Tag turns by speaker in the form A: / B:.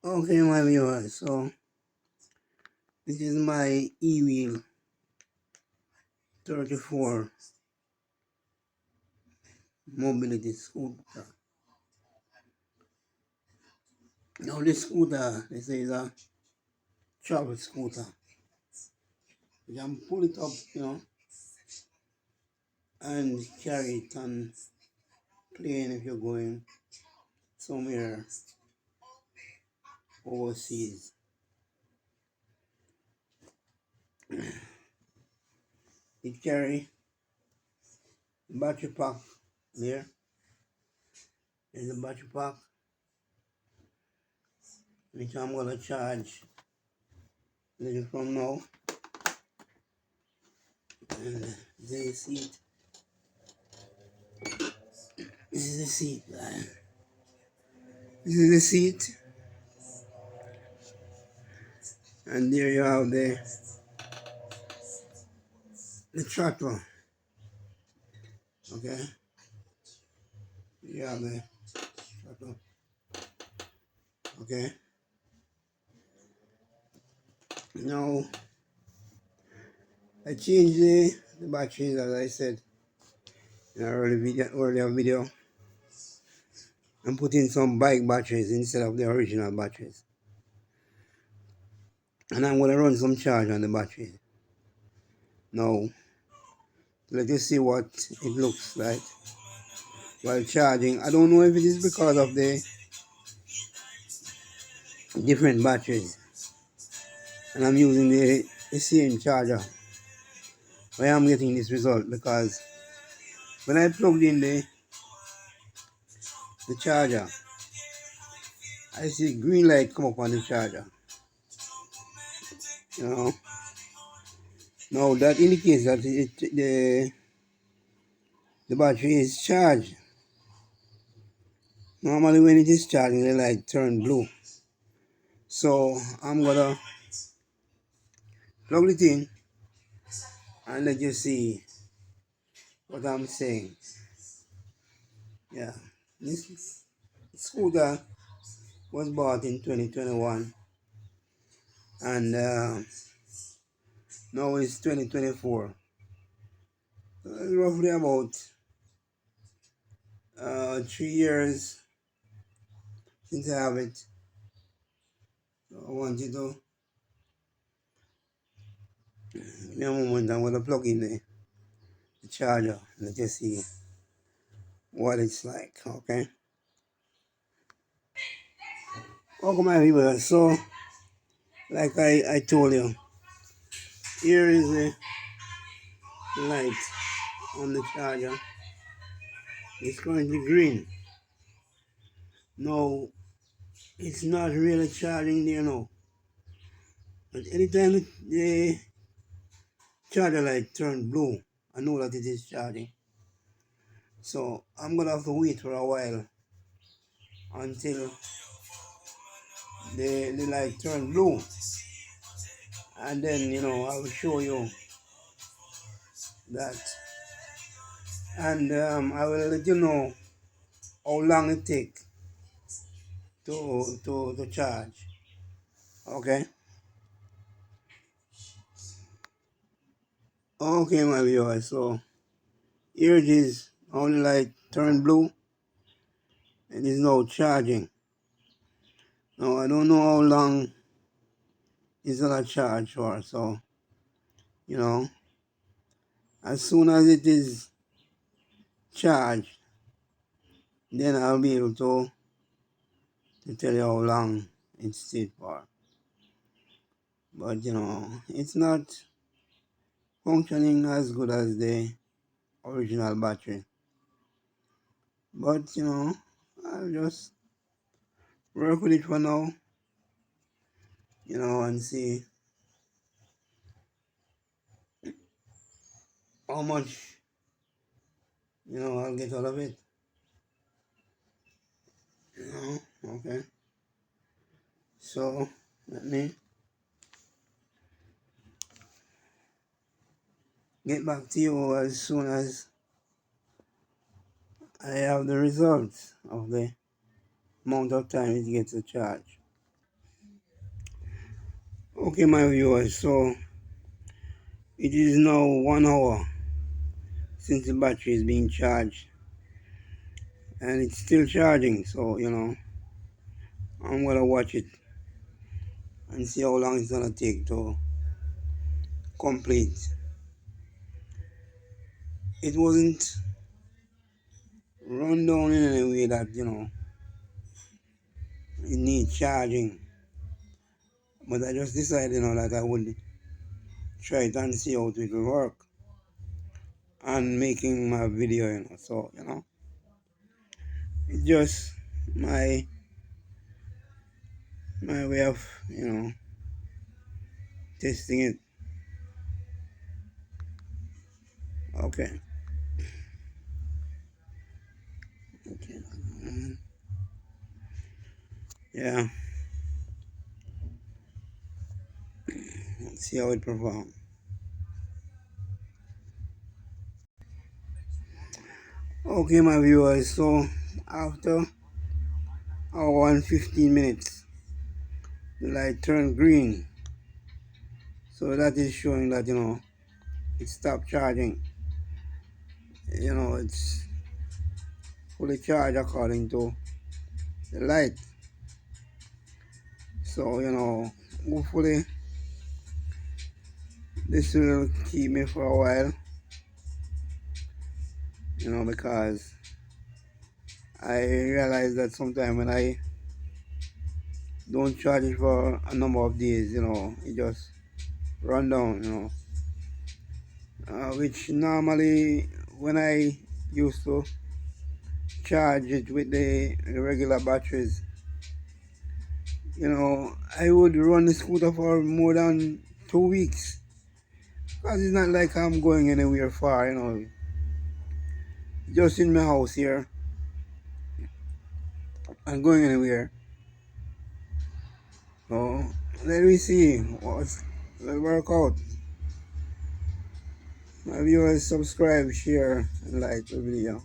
A: Okay, my viewers, so this is my e-wheel 34 mobility scooter. Now this scooter, this is a travel scooter. You can pull it up, and carry it on plane if you're going somewhere overseas. It carry battery pack there. There's a battery pack which I'm gonna charge a little from now. And this is the seat. This is the seat, man. This is the seat. And there you have the throttle. Okay? You have the throttle. Okay? Now I changed the batteries, as I said in an earlier video. I'm putting some bike batteries instead of the original batteries. And I'm gonna run some charge on the battery. Now let us see what it looks like while charging. I don't know if it is because of the different batteries. And I'm using the same charger. Why I'm getting this result, because when I plugged in the charger, I see green light come up on the charger. You know, now that indicates that the battery is charged. Normally when it is charging, the light turn blue. So I'm gonna plug it in and let you see what I'm saying. Yeah, this scooter was bought in 2021, and now it's 2024. Roughly about 3 years since I have it. So I want you to give me a moment. I'm gonna plug in the charger and let you see what it's like. Okay. Welcome my viewers. So like I told you, here is the light on the charger. It's currently green. No, it's not really charging there now. But anytime the charger light turns blue, I know that it is charging. So I'm gonna have to wait for a while until the light turns blue. And then I will show you that. And I will let you know how long it takes to charge. Okay? Okay, my viewers, so here it is. Only light turned blue and it's now charging. Now I don't know how long it's gonna charge for, so as soon as it is charged, then I'll be able to tell you how long it stayed for. But it's not functioning as good as the original battery. But I'll just work with it for now, and see how much I'll get out of it. Okay. So let me get back to you as soon as I have the results of the amount of time it gets to charge. Okay, my viewers, so it is now 1 hour since the battery is being charged and it's still charging, so I'm gonna watch it and see how long it's gonna take to complete. It wasn't run down in any way that it needs charging, but I just decided that I would try it and see how it will work and making my video, so it's just my way of testing it. Okay. Okay. Yeah. Let's see how it performs. Okay, my viewers. So after hour and 15 minutes, the light turned green. So that is showing that it stopped charging. It's fully charged according to the light. So hopefully this will keep me for a while. Because I realize that sometimes when I don't charge it for a number of days, it just run down, which normally when I used to charge it with the regular batteries, I would run the scooter for more than 2 weeks, because it's not like I'm going anywhere far, just in my house here. I'm going anywhere. So let me see what's will work out. My viewers, subscribe, share, and like the video.